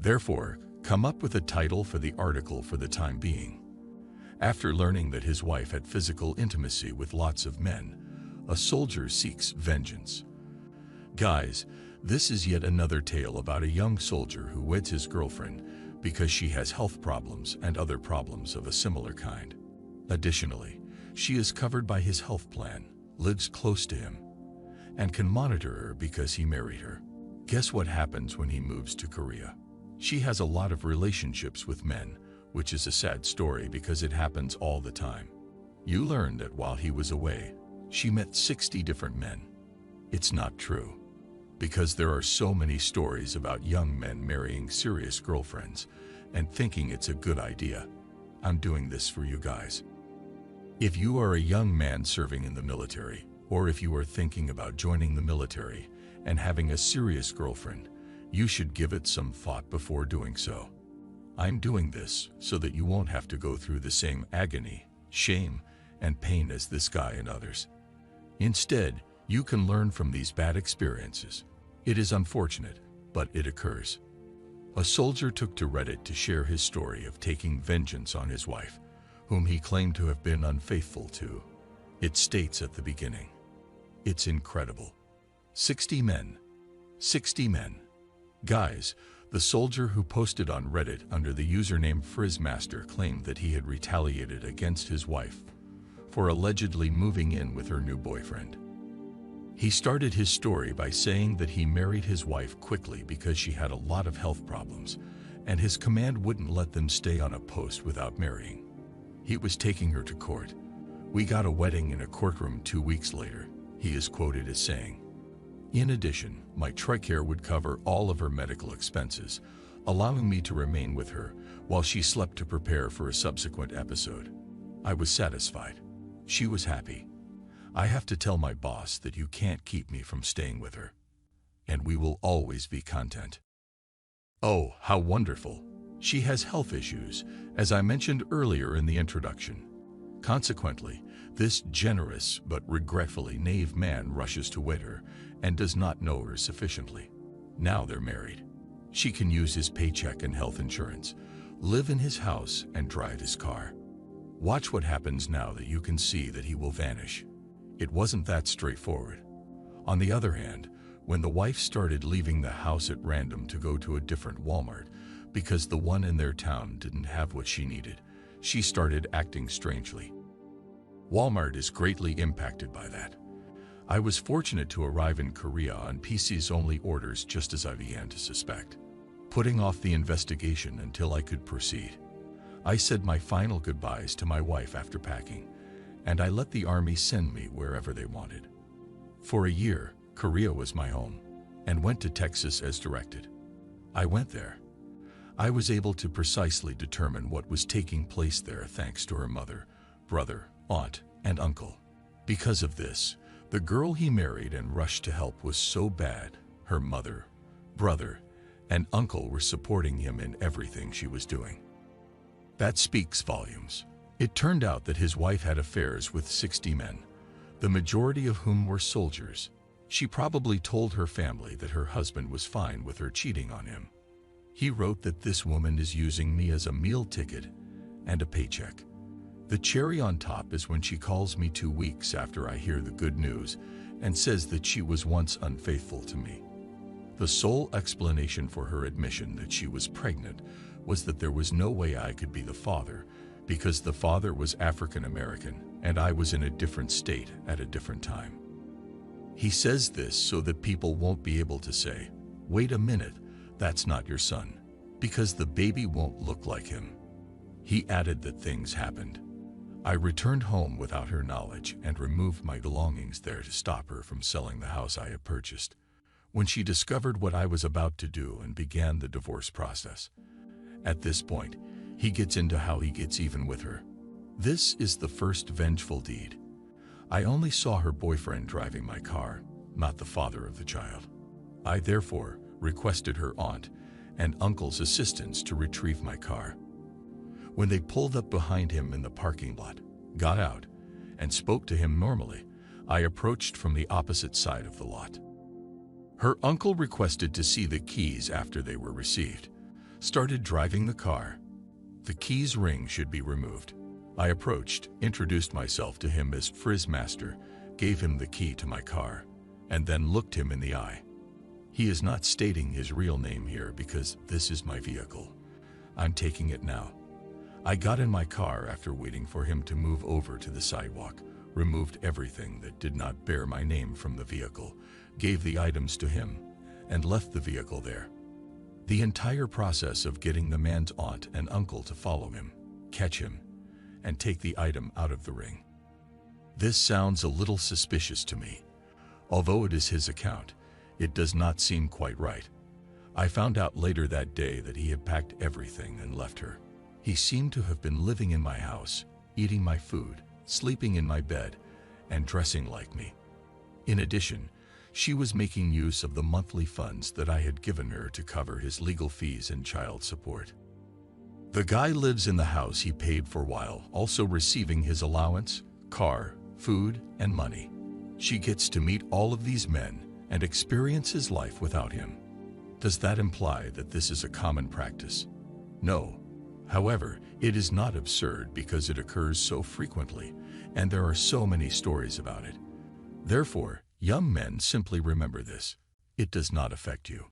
Therefore, come up with a title for the article for the time being. After learning that his wife had physical intimacy with lots of men, a soldier seeks vengeance. Guys, this is yet another tale about a young soldier who weds his girlfriend because she has health problems and other problems of a similar kind. Additionally, she is covered by his health plan, lives close to him, and can monitor her because he married her. Guess what happens when he moves to Korea? She has a lot of relationships with men, which is a sad story because it happens all the time. You learn that while he was away, she met 60 different men. It's not true, because there are so many stories about young men marrying serious girlfriends and thinking it's a good idea. I'm doing this for you guys. If you are a young man serving in the military, or if you are thinking about joining the military and having a serious girlfriend, you should give it some thought before doing so. I'm doing this so that you won't have to go through the same agony, shame, and pain as this guy and others. Instead, you can learn from these bad experiences. It is unfortunate, but it occurs. A soldier took to Reddit to share his story of taking vengeance on his wife, whom he claimed to have been unfaithful to. It states at the beginning, "It's incredible. 60 men. 60 men. Guys, the soldier who posted on Reddit under the username Frizzmaster claimed that he had retaliated against his wife for allegedly moving in with her new boyfriend. He started his story by saying that he married his wife quickly because she had a lot of health problems, and his command wouldn't let them stay on a post without marrying. He was taking her to court. "We got a wedding in a courtroom 2 weeks later," he is quoted as saying. "In addition, my TRICARE would cover all of her medical expenses, allowing me to remain with her while she slept to prepare for a subsequent episode. I was satisfied. She was happy. I have to tell my boss that you can't keep me from staying with her. And we will always be content." Oh, how wonderful! She has health issues, as I mentioned earlier in the introduction. Consequently, this generous but regretfully naive man rushes to wed her and does not know her sufficiently. Now they're married. She can use his paycheck and health insurance, live in his house, and drive his car. Watch what happens now that you can see that he will vanish. It wasn't that straightforward. On the other hand, when the wife started leaving the house at random to go to a different Walmart because the one in their town didn't have what she needed, she started acting strangely. Walmart is greatly impacted by that. I was fortunate to arrive in Korea on PC's-only orders just as I began to suspect, putting off the investigation until I could proceed. I said my final goodbyes to my wife after packing, and I let the army send me wherever they wanted. For a year, Korea was my home, and went to Texas as directed. I went there. I was able to precisely determine what was taking place there thanks to her mother, brother, aunt, and uncle. Because of this, the girl he married and rushed to help was so bad, her mother, brother, and uncle were supporting him in everything she was doing. That speaks volumes. It turned out that his wife had affairs with 60 men, the majority of whom were soldiers. She probably told her family that her husband was fine with her cheating on him. He wrote that this woman is using me as a meal ticket and a paycheck. The cherry on top is when she calls me 2 weeks after I hear the good news and says that she was once unfaithful to me. The sole explanation for her admission that she was pregnant was that there was no way I could be the father because the father was African American and I was in a different state at a different time. He says this so that people won't be able to say, "Wait a minute, that's not your son," because the baby won't look like him. He added that things happened. I returned home without her knowledge and removed my belongings there to stop her from selling the house I had purchased. When she discovered what I was about to do and began the divorce process. At this point, he gets into how he gets even with her. This is the first vengeful deed. I only saw her boyfriend driving my car, not the father of the child. I therefore requested her aunt and uncle's assistance to retrieve my car. When they pulled up behind him in the parking lot, got out, and spoke to him normally, I approached from the opposite side of the lot. Her uncle requested to see the keys after they were received, Started driving the car. The key's ring should be removed. I approached, introduced myself to him as Frizz Master, gave him the key to my car, and then looked him in the eye. He is not stating his real name here because this is my vehicle. I'm taking it now. I got in my car after waiting for him to move over to the sidewalk, removed everything that did not bear my name from the vehicle, gave the items to him, and left the vehicle there. The entire process of getting the man's aunt and uncle to follow him, catch him, and take the item out of the ring. This sounds a little suspicious to me. Although it is his account, it does not seem quite right. I found out later that day that he had packed everything and left her. He seemed to have been living in my house, eating my food, sleeping in my bed, and dressing like me. In addition, she was making use of the monthly funds that I had given her to cover his legal fees and child support. The guy lives in the house he paid for while also receiving his allowance, car, food, and money. She gets to meet all of these men and experience his life without him. Does that imply that this is a common practice? No. However, it is not absurd because it occurs so frequently, and there are so many stories about it. Therefore, young men simply remember this. It does not affect you.